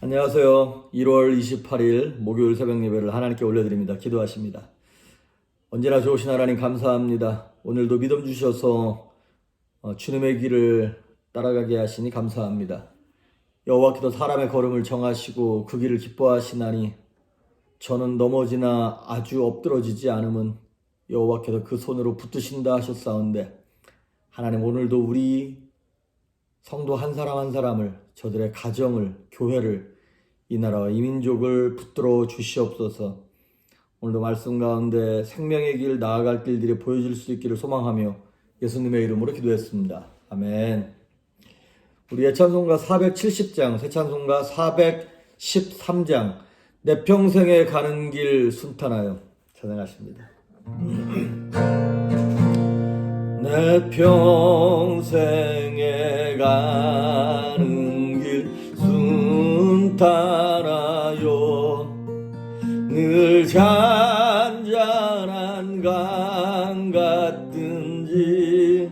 안녕하세요. 1월 28일 목요일 새벽 예배를 하나님께 올려드립니다. 기도하십니다. 언제나 좋으신 하나님 감사합니다. 오늘도 믿음 주셔서 주님의 길을 따라가게 하시니 감사합니다. 여호와께서 사람의 걸음을 정하시고 그 길을 기뻐하시나니 저는 넘어지나 아주 엎드러지지 않음은 여호와께서 그 손으로 붙드신다 하셨사온데, 하나님 오늘도 우리 성도 한 사람 한 사람을, 저들의 가정을, 교회를, 이 나라와 이 민족을 붙들어 주시옵소서. 오늘도 말씀 가운데 생명의 길, 나아갈 길들이 보여질 수 있기를 소망하며 예수님의 이름으로 기도했습니다. 아멘. 우리 예찬송가 470장, 새찬송가 413장, 내 평생에 가는 길 순탄하여 찬양하십니다. 내 평생에 가는 길 순탄하여 늘 잔잔한 강 같든지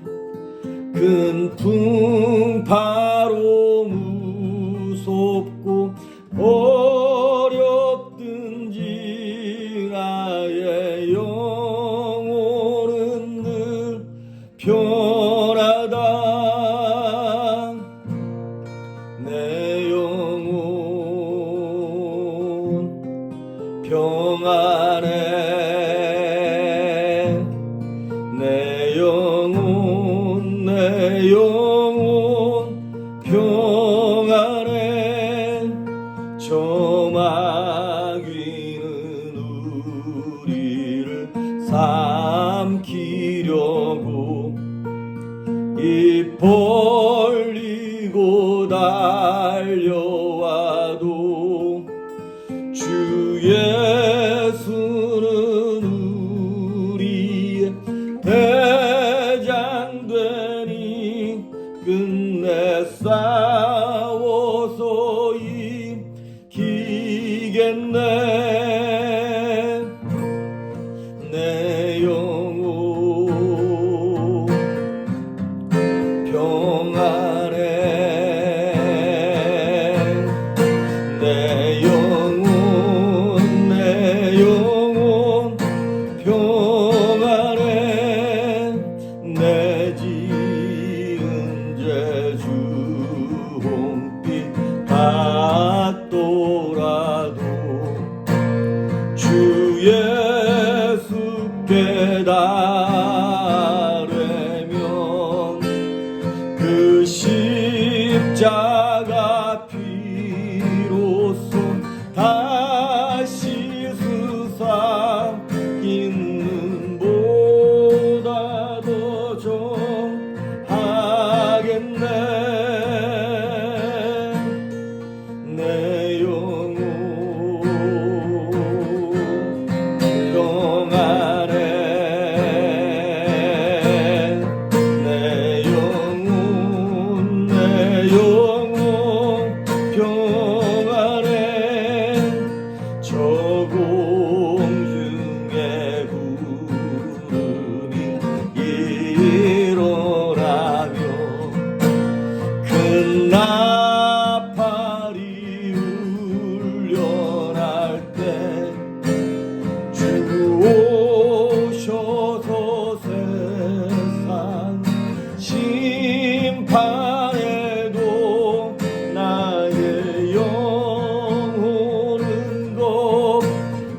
큰 풍파로 무섭고 어렵든지 나의 영혼은 늘 편하다. 내 영혼 평안해. 내 영혼 평안해. 저 마귀는 우리를 삼키려고 입 벌리고 달려와도 주 예수는 우리의 대장 되니 끝내 싸워서 이기겠네. 내 영혼 평안해. 내 영혼 평안해. 내 지은 죄 주홍빛 같더라도 주 예수께 달으면 그 십자가 피로써 다시 수사 있는 보다 더 정하겠네. 내 영혼 평안해. 내 영혼 평안해. 저 공중의 구름이 일어나며 큰 나팔이 울려날 때 주 오셔서 세상 심판에도 나의 영혼은 겁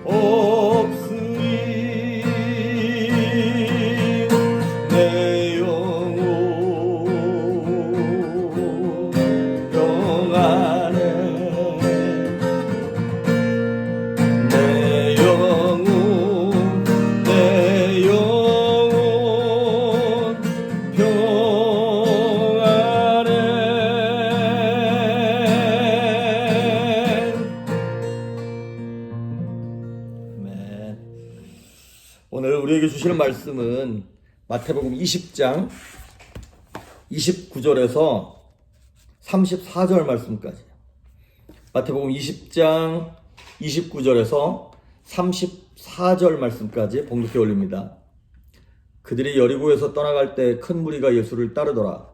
없으리. 내 영혼 평안해. 내 영혼 평안해. 아멘. 오늘 우리에게 주시는 말씀은 마태복음 20장 29절에서 34절 말씀까지. 마태복음 20장 29절에서 34절 말씀까지 봉독해 올립니다. 그들이 여리고에서 떠나갈 때 큰 무리가 예수를 따르더라.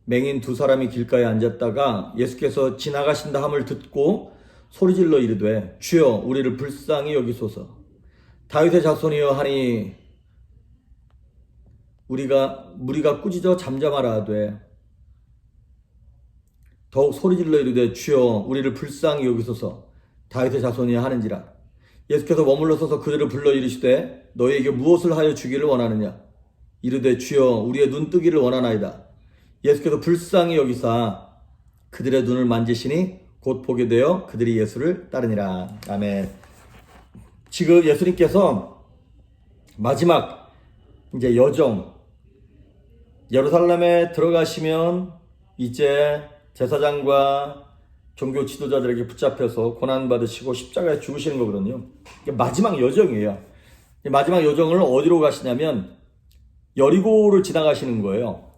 맹인 두 사람이 길가에 앉았다가 예수께서 지나가신다 함을 듣고 소리질러 이르되 주여 우리를 불쌍히 여기소서. 다윗의 자손이여 하니 무리가 꾸짖어 잠잠하라 하되 더욱 소리질러 이르되 주여 우리를 불쌍히 여기소서. 다윗의 자손이여 하는지라. 예수께서 머물러 서서 그들을 불러 이르시되 너희에게 무엇을 하여 주기를 원하느냐. 이르되 주여 우리의 눈 뜨기를 원하나이다. 예수께서 불쌍히 여기사 그들의 눈을 만지시니 곧 보게 되어 그들이 예수를 따르니라. 아멘. 지금 예수님께서 마지막 이제 여정, 예루살렘에 들어가시면 이제 제사장과 종교 지도자들에게 붙잡혀서 고난받으시고 십자가에 죽으시는 거거든요. 이게 마지막 여정이에요. 마지막 여정을 어디로 가시냐면 여리고를 지나가시는 거예요.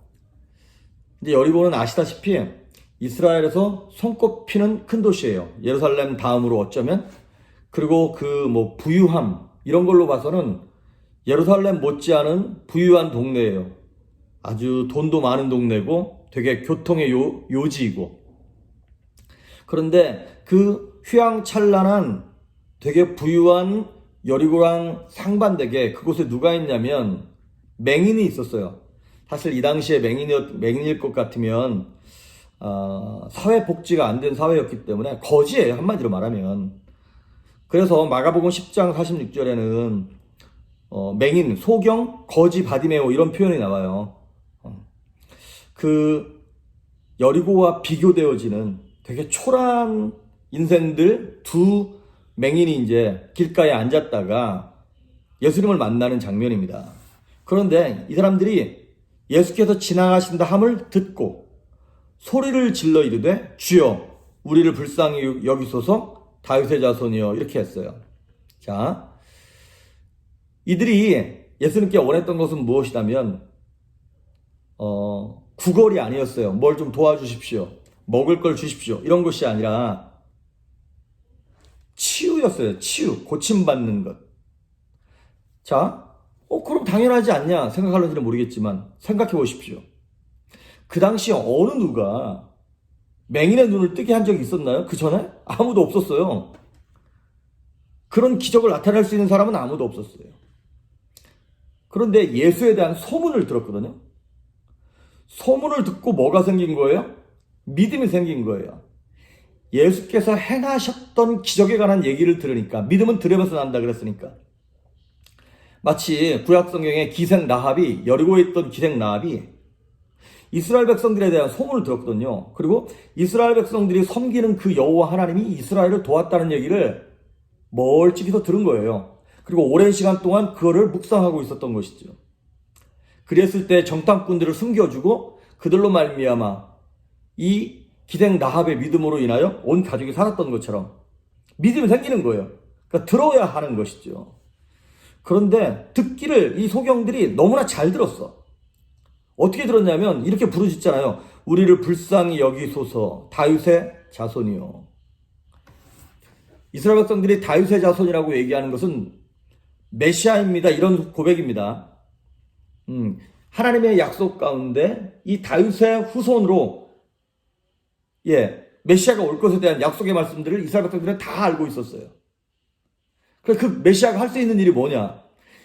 근데 여리고는 아시다시피 이스라엘에서 손꼽히는 큰 도시예요. 예루살렘 다음으로 어쩌면. 그리고 그 부유함 이런 걸로 봐서는 예루살렘 못지않은 부유한 동네예요. 아주 돈도 많은 동네고 되게 교통의 요지이고. 그런데 그 휘황찬란한 되게 부유한 여리고랑 상반되게 그곳에 누가 있냐면 맹인이 있었어요. 사실 이 당시에 맹인일 것 같으면 사회복지가 안 된 사회였기 때문에 거지예요, 한마디로 말하면. 그래서 마가복음 10장 46절에는 맹인, 소경, 거지, 바디메오 이런 표현이 나와요. 그 여리고와 비교되어지는 되게 초라한 인생들 두 맹인이 이제 길가에 앉았다가 예수님을 만나는 장면입니다. 그런데 이 사람들이 예수께서 지나가신다 함을 듣고 소리를 질러 이르되 주여 우리를 불쌍히 여기소서 다윗의 자손이여 이렇게 했어요. 자, 이들이 예수님께 원했던 것은 무엇이냐면 구걸이 아니었어요. 뭘 좀 도와주십시오. 먹을 걸 주십시오. 이런 것이 아니라 치유였어요. 치유, 고침받는 것. 자, 그럼 당연하지 않냐 생각할는지는 모르겠지만 생각해 보십시오. 그 당시 어느 누가 맹인의 눈을 뜨게 한 적이 있었나요? 그 전에? 아무도 없었어요. 그런 기적을 나타낼 수 있는 사람은 아무도 없었어요. 그런데 예수에 대한 소문을 들었거든요. 소문을 듣고 뭐가 생긴 거예요? 믿음이 생긴 거예요. 예수께서 행하셨던 기적에 관한 얘기를 들으니까, 믿음은 들으면서 난다 그랬으니까. 마치 구약 성경에 기생 라합이, 여리고에 있던 기생 라합이 이스라엘 백성들에 대한 소문을 들었거든요. 그리고 이스라엘 백성들이 섬기는 그 여호와 하나님이 이스라엘을 도왔다는 얘기를 멀찍이서 들은 거예요. 그리고 오랜 시간 동안 그거를 묵상하고 있었던 것이죠. 그랬을 때 정탐꾼들을 숨겨주고 그들로 말미암아 이 기생 라합의 믿음으로 인하여 온 가족이 살았던 것처럼 믿음이 생기는 거예요. 그러니까 들어야 하는 것이죠. 그런데 듣기를 이 소경들이 너무나 잘 들었어. 어떻게 들었냐면 이렇게 부르짖잖아요. 우리를 불쌍히 여기소서 다윗의 자손이요. 이스라엘 백성들이 다윗의 자손이라고 얘기하는 것은 메시아입니다. 이런 고백입니다. 하나님의 약속 가운데 이 다윗의 후손으로 메시아가 올 것에 대한 약속의 말씀들을 이스라엘 백성들은 다 알고 있었어요. 그 메시아가 할 수 있는 일이 뭐냐?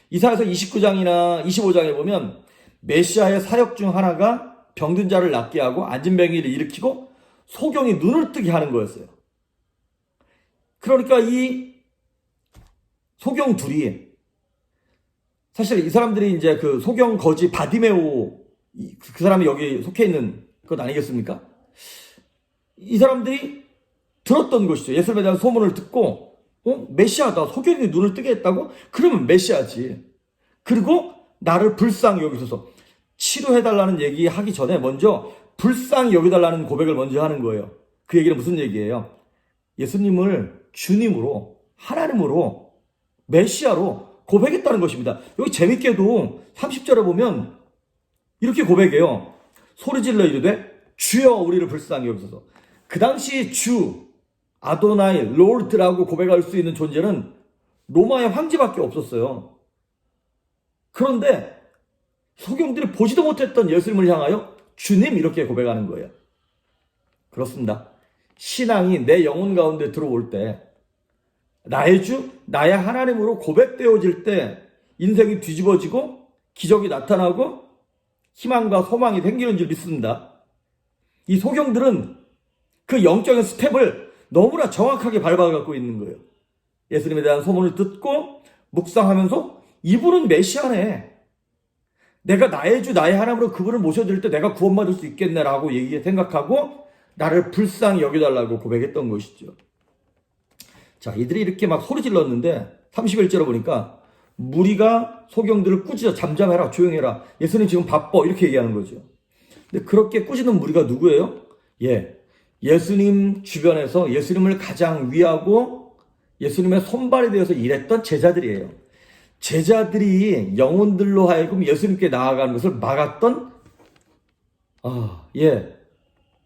이사야서 29장이나 25장에 보면 메시아의 사역 중 하나가 병든 자를 낫게 하고 안진뱅이를 일으키고 소경이 눈을 뜨게 하는 거였어요. 그러니까 이 소경 둘이 사실 이 사람들이 이제 그 소경 거지 바디메오 그 사람이 여기 속해 있는 것 아니겠습니까? 이 사람들이 들었던 것이죠. 예수님에 대한 소문을 듣고 메시아다. 소경이 눈을 뜨게 했다고? 그러면 메시아지. 그리고 나를 불쌍히 여기소서. 치료해달라는 얘기 하기 전에 먼저 불쌍히 여기달라는 고백을 먼저 하는 거예요. 그 얘기는 무슨 얘기예요? 예수님을 주님으로, 하나님으로, 메시아로 고백했다는 것입니다. 여기 재밌게도 30절에 보면 이렇게 고백해요. 소리질러 이르되 주여 우리를 불쌍히 여기소서. 그 당시 주, 아도나이, 롤드라고 고백할 수 있는 존재는 로마의 황제밖에 없었어요. 그런데 소경들이 보지도 못했던 예수님을 향하여 주님 이렇게 고백하는 거예요. 그렇습니다. 신앙이 내 영혼 가운데 들어올 때, 나의 주, 나의 하나님으로 고백되어질 때 인생이 뒤집어지고 기적이 나타나고 희망과 소망이 생기는 줄 믿습니다. 이 소경들은 그 영적인 스텝을 너무나 정확하게 밟아갖고 있는 거예요. 예수님에 대한 소문을 듣고 묵상하면서 이분은 메시아네. 내가 나의 주, 나의 하나님으로 그분을 모셔드릴 때 내가 구원받을 수 있겠네라고 생각하고 나를 불쌍히 여겨달라고 고백했던 것이죠. 자, 이들이 이렇게 막 소리 질렀는데 31절에 보니까 무리가 소경들을 꾸짖어 잠잠해라, 조용해라. 예수님 지금 바빠 이렇게 얘기하는 거죠. 근데 그렇게 꾸짖는 무리가 누구예요? 예수님 주변에서 예수님을 가장 위하고 예수님의 손발이 되어서 일했던 제자들이에요. 제자들이 영혼들로 하여금 예수님께 나아가는 것을 막았던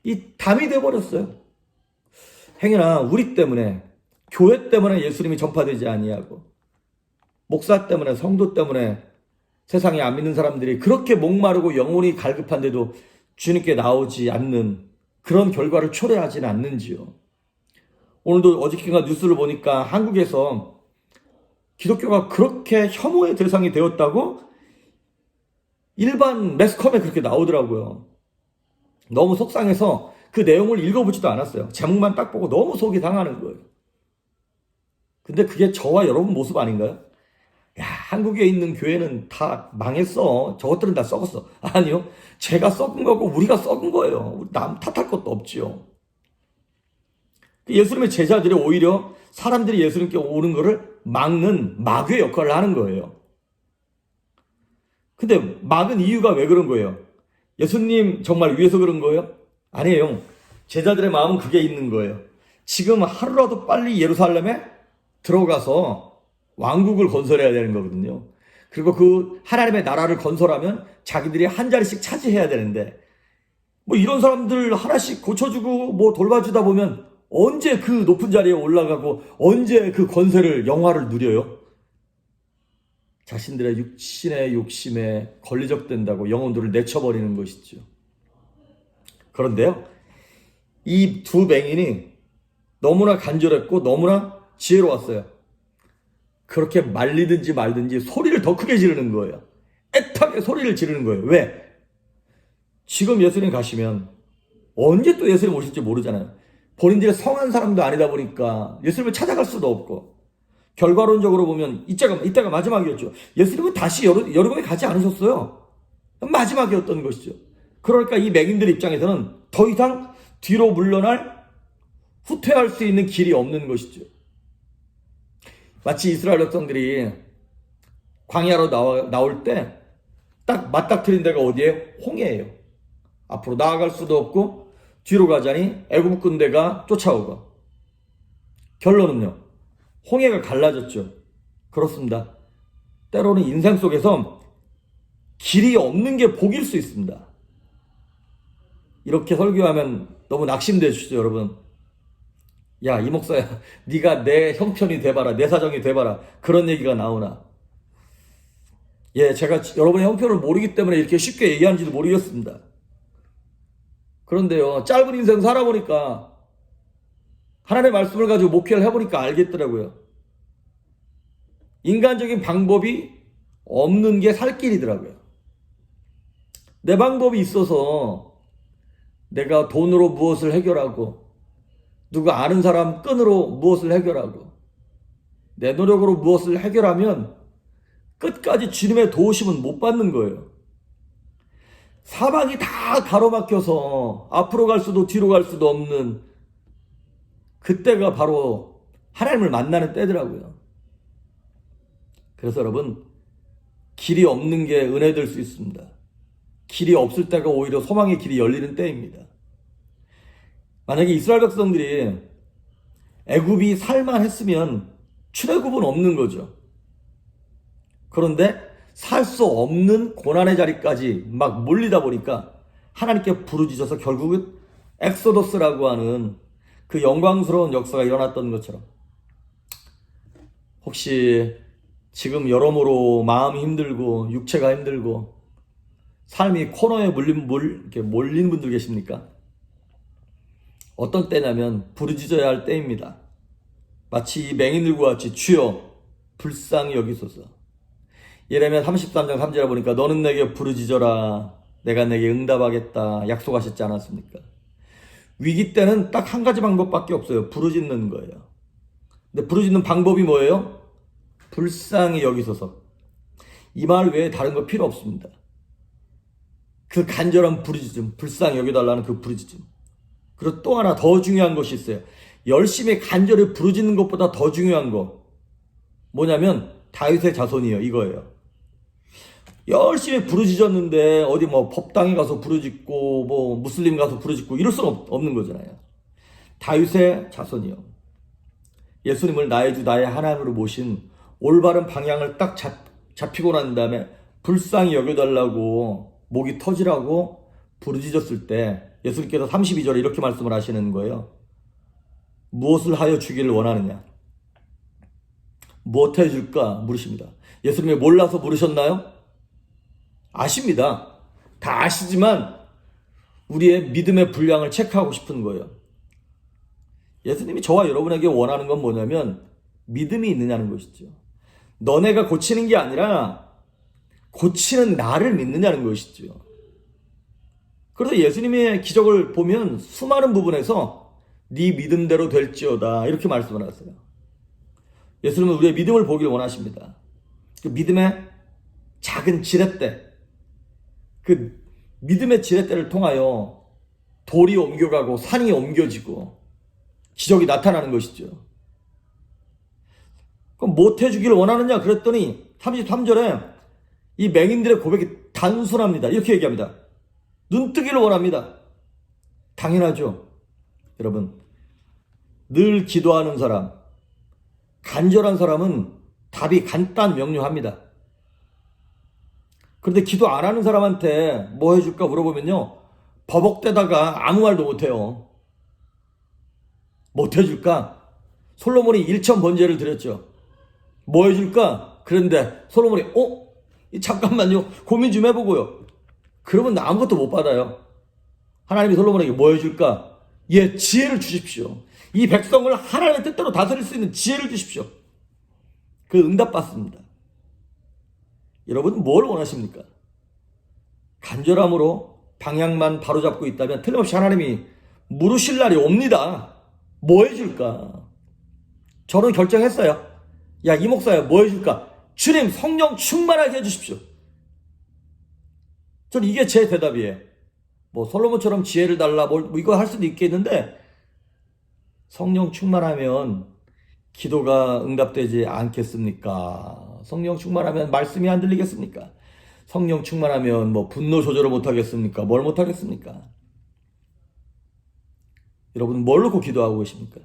이 담이 되어버렸어요. 행여나 우리 때문에, 교회 때문에 예수님이 전파되지 아니하고 목사 때문에, 성도 때문에 세상에 안 믿는 사람들이 그렇게 목마르고 영혼이 갈급한데도 주님께 나오지 않는 그런 결과를 초래하지는 않는지요. 오늘도 어저께가 뉴스를 보니까 한국에서 기독교가 그렇게 혐오의 대상이 되었다고 일반 매스컴에 그렇게 나오더라고요. 너무 속상해서 그 내용을 읽어보지도 않았어요. 제목만 딱 보고 너무 속이 상하는 거예요. 근데 그게 저와 여러분 모습 아닌가요? 야, 한국에 있는 교회는 다 망했어. 저것들은 다 썩었어. 아니요. 제가 썩은 거고 우리가 썩은 거예요. 남 탓할 것도 없지요. 예수님의 제자들이 오히려 사람들이 예수님께 오는 거를 막는 마귀의 역할을 하는 거예요. 근데 막은 이유가 왜 그런 거예요? 예수님 정말 위해서 그런 거예요? 아니에요. 제자들의 마음은 그게 있는 거예요. 지금 하루라도 빨리 예루살렘에 들어가서 왕국을 건설해야 되는 거거든요. 그리고 그 하나님의 나라를 건설하면 자기들이 한 자리씩 차지해야 되는데, 뭐 이런 사람들 하나씩 고쳐주고 뭐 돌봐주다 보면 언제 그 높은 자리에 올라가고 언제 그 권세를, 영화를 누려요? 자신들의 육신의 욕심에 걸리적된다고 영혼들을 내쳐버리는 것이죠. 그런데요, 이 두 맹인이 너무나 간절했고 너무나 지혜로웠어요. 그렇게 말리든지 말든지 소리를 더 크게 지르는 거예요. 애타게 소리를 지르는 거예요. 왜? 지금 예수님 가시면 언제 또 예수님 오실지 모르잖아요. 본인들이 성한 사람도 아니다 보니까 예수님을 찾아갈 수도 없고, 결과론적으로 보면 이때가 마지막이었죠. 예수님은 다시 여리고에 가지 않으셨어요. 마지막이었던 것이죠. 그러니까 이 맹인들 입장에서는 더 이상 뒤로 물러날, 후퇴할 수 있는 길이 없는 것이죠. 마치 이스라엘 백성들이 광야로 나올 때 딱 맞닥뜨린 데가 어디에? 홍해예요. 앞으로 나아갈 수도 없고 뒤로 가자니 애굽 군대가 쫓아오고, 결론은요, 홍해가 갈라졌죠. 그렇습니다. 때로는 인생 속에서 길이 없는 게 복일 수 있습니다. 이렇게 설교하면 너무 낙심되시죠, 여러분. 야, 이 목사야, 네가 내 형편이 돼봐라, 내 사정이 돼봐라, 그런 얘기가 나오나? 제가 여러분의 형편을 모르기 때문에 이렇게 쉽게 얘기하는지도 모르겠습니다. 그런데요, 짧은 인생 살아보니까, 하나님의 말씀을 가지고 목회를 해보니까 알겠더라고요. 인간적인 방법이 없는 게 살 길이더라고요. 내 방법이 있어서 내가 돈으로 무엇을 해결하고, 누가 아는 사람 끈으로 무엇을 해결하고, 내 노력으로 무엇을 해결하면 끝까지 주님의 도우심은 못 받는 거예요. 사방이 다 가로막혀서 앞으로 갈 수도 뒤로 갈 수도 없는 그때가 바로 하나님을 만나는 때더라고요. 그래서 여러분, 길이 없는 게 은혜 될 수 있습니다. 길이 없을 때가 오히려 소망의 길이 열리는 때입니다. 만약에 이스라엘 백성들이 애굽이 살만했으면 출애굽은 없는 거죠. 그런데 살 수 없는 고난의 자리까지 막 몰리다 보니까 하나님께 부르짖어서 결국은 엑소더스라고 하는 그 영광스러운 역사가 일어났던 것처럼, 혹시 지금 여러모로 마음이 힘들고 육체가 힘들고 삶이 코너에 몰린 분들 계십니까? 어떤 때냐면 부르짖어야 할 때입니다. 마치 이 맹인들과 같이 주여 불쌍히 여기소서. 예레미야 33장 3절에 보니까 너는 내게 부르짖어라 내가 내게 응답하겠다 약속하셨지 않았습니까? 위기 때는 딱 한 가지 방법밖에 없어요. 부르짖는 거예요. 근데 부르짖는 방법이 뭐예요? 불쌍히 여기소서. 이 말 외에 다른 거 필요 없습니다. 그 간절한 부르짖음, 불쌍히 여겨달라는 그 부르짖음. 그리고 또 하나 더 중요한 것이 있어요. 열심히 간절히 부르짖는 것보다 더 중요한 거 뭐냐면 다윗의 자손이에요. 이거예요. 열심히 부르짖었는데 어디 뭐 법당에 가서 부르짖고 뭐 무슬림 가서 부르짖고 이럴 수는 없는 거잖아요. 다윗의 자손이요. 예수님을 나의 주 나의 하나님으로 모신 올바른 방향을 딱 잡히고 난 다음에 불쌍히 여겨달라고 목이 터지라고 부르짖었을 때 예수님께서 32절에 이렇게 말씀을 하시는 거예요. 무엇을 하여 주기를 원하느냐? 무엇 해줄까? 물으십니다. 예수님이 몰라서 물으셨나요? 아십니다. 다 아시지만 우리의 믿음의 분량을 체크하고 싶은 거예요. 예수님이 저와 여러분에게 원하는 건 뭐냐면 믿음이 있느냐는 것이죠. 너네가 고치는 게 아니라 고치는 나를 믿느냐는 것이죠. 그래서 예수님의 기적을 보면 수많은 부분에서 네 믿음대로 될지어다 이렇게 말씀을 하세요. 예수님은 우리의 믿음을 보길 원하십니다. 그 믿음의 작은 지렛대, 그 믿음의 지렛대를 통하여 돌이 옮겨가고 산이 옮겨지고 기적이 나타나는 것이죠. 그럼 못 해주기를 원하느냐 그랬더니 33절에 이 맹인들의 고백이 단순합니다. 이렇게 얘기합니다. 눈뜨기를 원합니다. 당연하죠. 여러분, 늘 기도하는 사람, 간절한 사람은 답이 간단 명료합니다. 그런데 기도 안 하는 사람한테 뭐 해줄까 물어보면요, 버벅대다가 아무 말도 못해요. 못 해줄까? 솔로몬이 1천 번제를 드렸죠. 뭐 해줄까? 그런데 솔로몬이 잠깐만요, 고민 좀 해보고요. 그러면 아무것도 못 받아요. 하나님이 솔로몬에게 뭐 해줄까? 예, 지혜를 주십시오. 이 백성을 하나님의 뜻대로 다스릴 수 있는 지혜를 주십시오. 그 응답 받습니다. 여러분 뭘 원하십니까? 간절함으로 방향만 바로잡고 있다면 틀림없이 하나님이 물으실 날이 옵니다. 뭐 해줄까? 저는 결정했어요. 야, 이 목사야, 뭐 해줄까? 주님, 성령 충만하게 해주십시오. 저는 이게 제 대답이에요. 뭐 솔로몬처럼 지혜를 달라 뭐 이거 할 수도 있겠는데 성령 충만하면 기도가 응답되지 않겠습니까? 성령 충만하면 말씀이 안 들리겠습니까? 성령 충만하면 뭐 분노 조절을 못 하겠습니까? 뭘 못 하겠습니까? 여러분 뭘 놓고 기도하고 계십니까?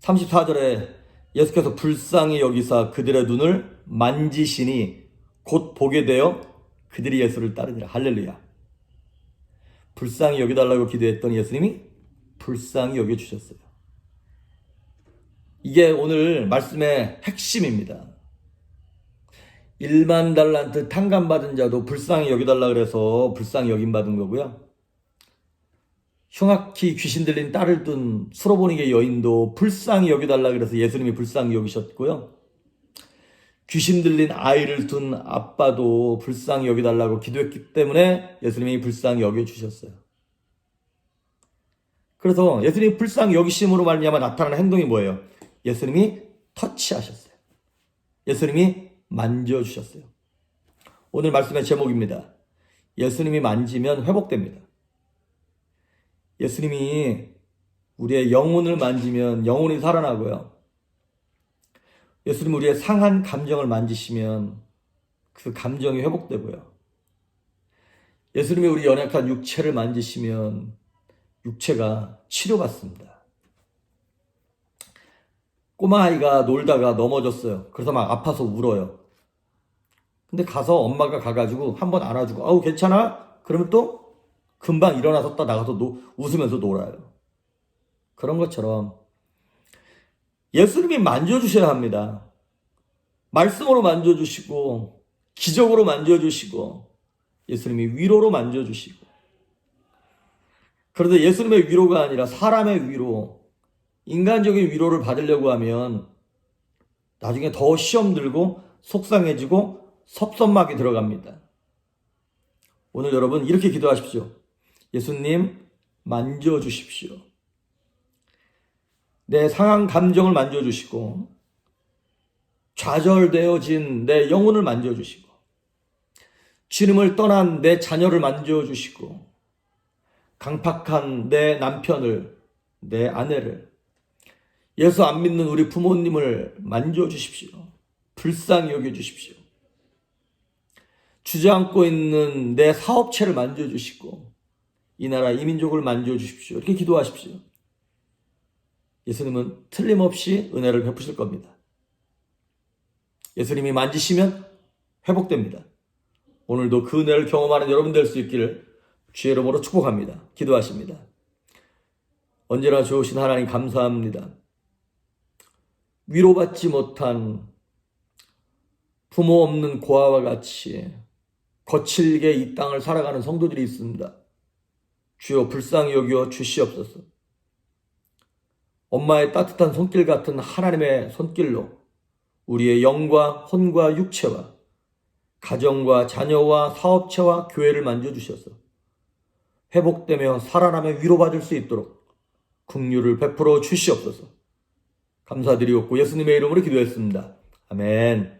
34절에 예수께서 불쌍히 여기사 그들의 눈을 만지시니 곧 보게 되어 그들이 예수를 따르니라. 할렐루야. 불쌍히 여겨달라고 기도했던 예수님이 불쌍히 여겨주셨어요. 이게 오늘 말씀의 핵심입니다. 1만 달란트 탕감받은 자도 불쌍히 여겨달라 그래서 불쌍히 여김받은 거고요. 흉악히 귀신 들린 딸을 둔 수로보니게 여인도 불쌍히 여겨달라 그래서 예수님이 불쌍히 여기셨고요. 귀신 들린 아이를 둔 아빠도 불쌍히 여겨달라고 기도했기 때문에 예수님이 불쌍히 여겨주셨어요. 그래서 예수님이 불쌍히 여기심으로 말미암아 나타나는 행동이 뭐예요? 예수님이 터치하셨어요. 예수님이 만져주셨어요. 오늘 말씀의 제목입니다. 예수님이 만지면 회복됩니다. 예수님이 우리의 영혼을 만지면 영혼이 살아나고요. 예수님 우리의 상한 감정을 만지시면 그 감정이 회복되고요. 예수님이 우리 연약한 육체를 만지시면 육체가 치료받습니다. 꼬마아이가 놀다가 넘어졌어요. 그래서 막 아파서 울어요. 근데 가서 엄마가 가가지고 한번 안아주고 아우 괜찮아? 그러면 또 금방 일어나서 또 나가서 웃으면서 놀아요. 그런 것처럼 예수님이 만져주셔야 합니다. 말씀으로 만져주시고 기적으로 만져주시고 예수님이 위로로 만져주시고 그런데 예수님의 위로가 아니라 사람의 위로, 인간적인 위로를 받으려고 하면 나중에 더 시험 들고 속상해지고 섭섭하게 들어갑니다. 오늘 여러분 이렇게 기도하십시오. 예수님 만져주십시오. 내 상한 감정을 만져주시고 좌절되어진 내 영혼을 만져주시고 주님을 떠난 내 자녀를 만져주시고 강팍한 내 남편을, 내 아내를, 예수 안 믿는 우리 부모님을 만져주십시오. 불쌍히 여겨주십시오. 주저앉고 있는 내 사업체를 만져주시고 이 나라 이 민족을 만져주십시오. 이렇게 기도하십시오. 예수님은 틀림없이 은혜를 베푸실 겁니다. 예수님이 만지시면 회복됩니다. 오늘도 그 은혜를 경험하는 여러분 될 수 있기를 주의 이름으로 축복합니다. 기도하십니다. 언제나 좋으신 하나님 감사합니다. 위로받지 못한 부모 없는 고아와 같이 거칠게 이 땅을 살아가는 성도들이 있습니다. 주여 불쌍히 여겨 주시옵소서. 엄마의 따뜻한 손길 같은 하나님의 손길로 우리의 영과 혼과 육체와 가정과 자녀와 사업체와 교회를 만져주셔서 회복되며 살아나며 위로받을 수 있도록 긍휼을 베풀어 주시옵소서. 감사드리옵고 예수님의 이름으로 기도했습니다. 아멘.